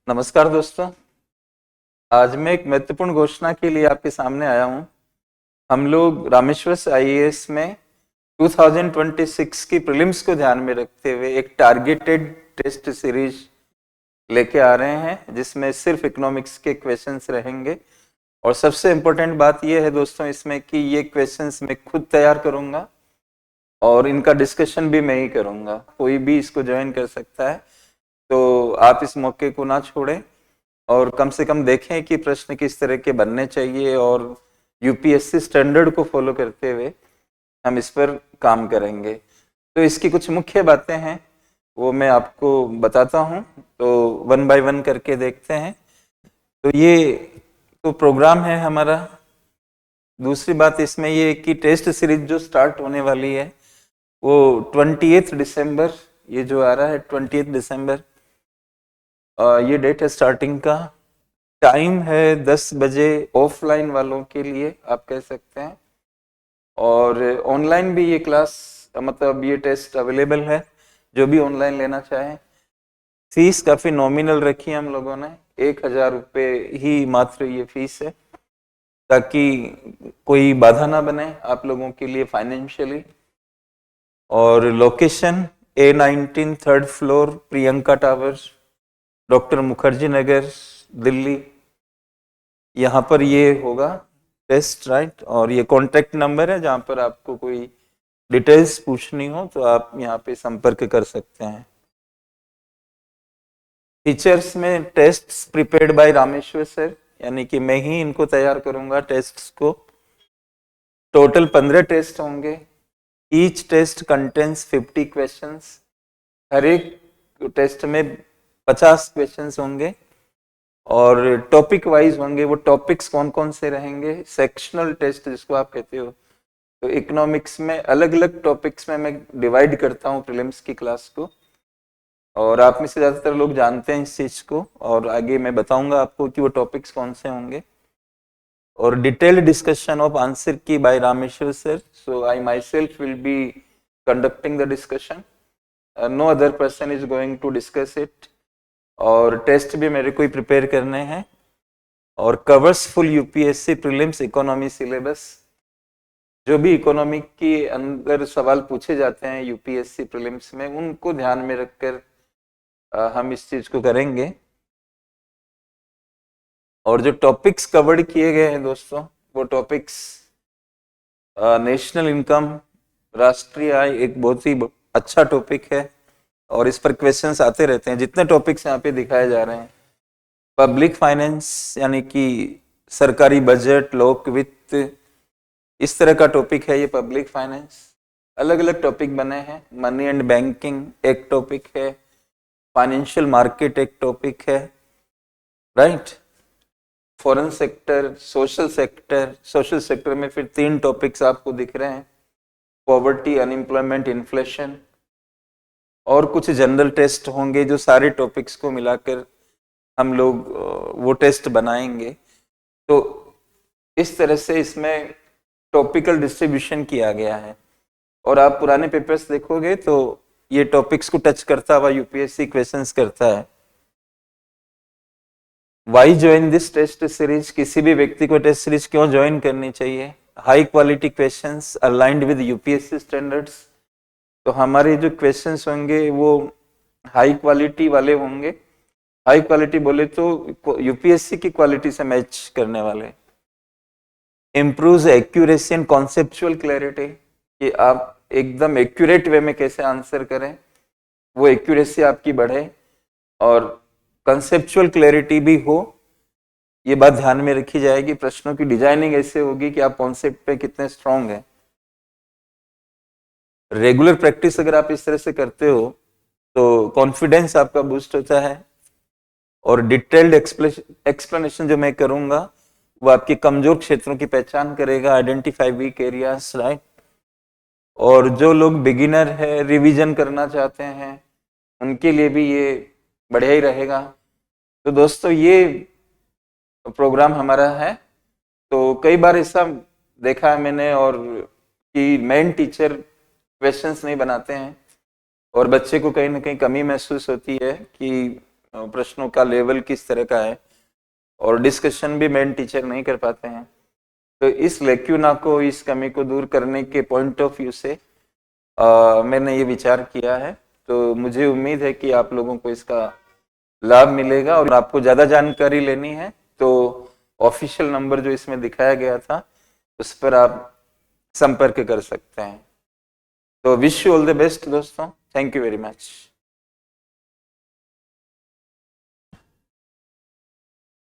नमस्कार दोस्तों। आज मैं एक महत्वपूर्ण घोषणा के लिए आपके सामने आया हूं। हम लोग रामेश्वर आईएएस में 2026 की प्रीलिम्स को ध्यान में रखते हुए एक टारगेटेड टेस्ट सीरीज लेके आ रहे हैं जिसमें सिर्फ इकोनॉमिक्स के क्वेश्चंस रहेंगे। और सबसे इम्पोर्टेंट बात यह है दोस्तों इसमें कि ये क्वेश्चंस मैं खुद तैयार करूंगा और इनका डिस्कशन भी मैं ही करूंगा। कोई भी इसको ज्वाइन कर सकता है, तो आप इस मौके को ना छोड़ें और कम से कम देखें कि प्रश्न किस तरह के बनने चाहिए और यूपीएससी स्टैंडर्ड को फॉलो करते हुए हम इस पर काम करेंगे। तो इसकी कुछ मुख्य बातें हैं वो मैं आपको बताता हूं, तो वन बाय वन करके देखते हैं। तो ये तो प्रोग्राम है हमारा। दूसरी बात इसमें ये कि टेस्ट सीरीज जो स्टार्ट होने वाली है वो 28 दिसंबर, ये जो आ रहा है 28 दिसंबर, ये डेट है स्टार्टिंग का। टाइम है 10 बजे ऑफलाइन वालों के लिए आप कह सकते हैं, और ऑनलाइन भी ये क्लास मतलब ये टेस्ट अवेलेबल है जो भी ऑनलाइन लेना चाहे। फीस काफी नॉमिनल रखी है हम लोगों ने, 1000 रुपये ही मात्र ये फीस है, ताकि कोई बाधा ना बने आप लोगों के लिए फाइनेंशियली। और location A19 3rd floor, Priyanka tower, doctor Mukherjee Nagar, Delhi. यहाँ पर ये होगा टेस्ट, राइट। और ये कॉन्टेक्ट नंबर है जहाँ पर आपको कोई डिटेल्स पूछनी हो तो आप यहाँ पे संपर्क कर सकते हैं। टीचर्स में tests prepared by Rameshwar sir, यानी कि मैं ही इनको तैयार करूंगा टेस्ट्स को। टोटल 15 टेस्ट होंगे। Each test contains 50 questions. हर एक टेस्ट में 50 क्वेश्चंस होंगे और टॉपिक वाइज होंगे। वो टॉपिक्स कौन कौन से रहेंगे? सेक्शनल टेस्ट जिसको आप कहते हो। तो इकोनॉमिक्स में अलग अलग टॉपिक्स में मैं डिवाइड करता हूँ प्रीलिम्स की क्लास को, और आप में से ज्यादातर लोग जानते हैं इस चीज को, और आगे मैं बताऊंगा आपको कि वो टॉपिक्स कौन से होंगे। और detailed discussion of answer key by Rameshwar sir, so I myself will be conducting the discussion, no other person is going to discuss it. और टेस्ट भी मेरे को ही प्रिपेयर करने हैं। और covers full UPSC prelims economy syllabus. जो भी इकोनॉमिक के अंदर सवाल पूछे जाते हैं यूपीएससी प्रीलिम्स में, उनको ध्यान में रखकर हम इस चीज को करेंगे। और जो टॉपिक्स कवर्ड किए गए हैं दोस्तों, वो टॉपिक्स नेशनल इनकम, राष्ट्रीय आय, एक बहुत ही अच्छा टॉपिक है और इस पर क्वेश्चंस आते रहते हैं। जितने टॉपिक्स यहाँ पे दिखाए जा रहे हैं, पब्लिक फाइनेंस यानी कि सरकारी बजट, लोक वित्त, इस तरह का टॉपिक है ये पब्लिक फाइनेंस। अलग अलग टॉपिक बने हैं। मनी एंड बैंकिंग एक टॉपिक है, फाइनेंशियल मार्केट एक टॉपिक है, right. Foreign sector, social sector. Social sector में फिर 3 टॉपिक्स आपको दिख रहे हैं, पॉवर्टी, अनएम्प्लॉयमेंट, इन्फ्लेशन। और कुछ जनरल टेस्ट होंगे जो सारे टॉपिक्स को मिलाकर हम लोग वो टेस्ट बनाएंगे। तो इस तरह से इसमें टॉपिकल डिस्ट्रीब्यूशन किया गया है। और आप पुराने पेपर्स देखोगे तो ये टॉपिक्स को टच करता हुआ यूपीएससी क्वेश्चंस करता है। Why join this test series? किसी भी व्यक्ति को टेस्ट सीरीज क्यों ज्वाइन करनी चाहिए? High quality questions aligned with UPSC standards. तो हमारे जो क्वेश्चंस होंगे वो हाई क्वालिटी वाले होंगे। हाई क्वालिटी बोले तो यूपीएससी की क्वालिटी से मैच करने वाले। Improves accuracy and conceptual clarity, कि आप एकदम एक्यूरेट वे में कैसे आंसर करें, वो एक्यूरेसी आपकी बढ़े और कंसेप्चुअल क्लैरिटी भी हो। ये बात ध्यान में रखी जाएगी। प्रश्नों की डिजाइनिंग ऐसे होगी कि आप कॉन्सेप्ट पे कितने स्ट्रांग हैं। रेगुलर प्रैक्टिस अगर आप इस तरह से करते हो तो कॉन्फिडेंस आपका बूस्ट होता है। और डिटेल्ड एक्सप्लेनेशन जो मैं करूंगा वो आपके कमजोर क्षेत्रों की पहचान करेगा, आइडेंटिफाई वीक एरियाज, राइट। और जो लोग बिगिनर है, रिवीजन करना चाहते हैं, उनके लिए भी ये बढ़िया ही रहेगा। तो दोस्तों ये प्रोग्राम हमारा है। तो कई बार ऐसा देखा है मैंने और कि मेन टीचर क्वेश्चंस नहीं बनाते हैं और बच्चे को कहीं ना कहीं कमी महसूस होती है कि प्रश्नों का लेवल किस तरह का है, और डिस्कशन भी मेन टीचर नहीं कर पाते हैं। तो इस लेक्यूना को, इस कमी को दूर करने के पॉइंट ऑफ व्यू से मैंने ये विचार किया है। तो मुझे उम्मीद है कि आप लोगों को इसका लाभ मिलेगा। और आपको ज्यादा जानकारी लेनी है तो ऑफिशियल नंबर जो इसमें दिखाया गया था उस पर आप संपर्क कर सकते हैं। तो wish you all the best दोस्तों, थैंक यू वेरी मच।